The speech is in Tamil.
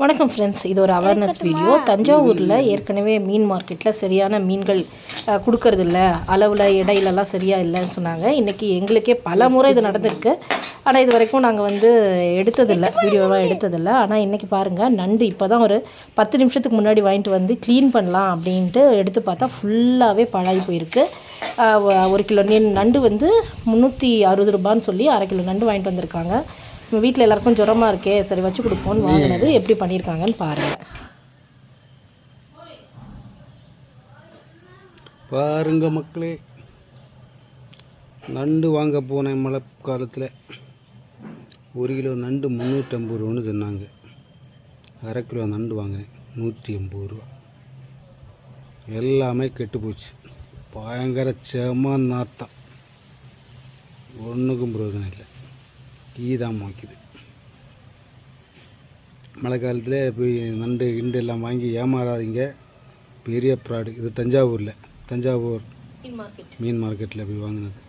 வணக்கம் ஃப்ரெண்ட்ஸ், இது ஒரு அவேர்னஸ் வீடியோ. தஞ்சாவூரில் ஏற்கனவே மீன் மார்க்கெட்டில் சரியான மீன்கள் கொடுக்கறதில்ல, அளவில் இடையிலலாம் சரியாக இல்லைன்னு சொன்னாங்க. இன்றைக்கி எங்களுக்கே பல முறை இது நடந்திருக்கு. ஆனால் இது வரைக்கும் நாங்கள் எடுத்ததில்லை, வீடியோவாக எடுத்ததில்லை. ஆனால் இன்றைக்கி பாருங்கள், நண்டு இப்போ தான் ஒரு 10 நிமிஷத்துக்கு முன்னாடி வாங்கிட்டு வந்து க்ளீன் பண்ணலாம் அப்படின்ட்டு எடுத்து பார்த்தா ஃபுல்லாகவே பழகி போயிருக்கு. 1 கிலோ நண்டு 360 ரூபான்னு சொல்லி 1/2 கிலோ நண்டு வாங்கிட்டு வந்திருக்காங்க. வீட்டில் எல்லாருக்கும் ஜுரமாக இருக்கே, சரி வச்சு கொடுப்போன்னு வாங்கினது. எப்படி பண்ணியிருக்காங்கன்னு பாருங்கள். பாருங்க மக்களே, நண்டு வாங்க போனேன் மழை காலத்தில். 1 கிலோ நண்டு 350 ரூபான்னு சொன்னாங்க. 1/2 கிலோ நண்டு வாங்கினேன் 180 ரூபா. எல்லாமே கெட்டு போச்சு. பயங்கர செம நாத்தம், ஒன்றுக்கும் பிரயோஜனம் இல்லை. டீ தான் மாக்குது. மழை காலத்தில் போய் நண்டு கிண்டு எல்லாம் வாங்கி ஏமாறாதீங்க, பெரிய ப்ராடு இது. தஞ்சாவூர் மீன் மார்க்கெட்டில் போய் வாங்கினது.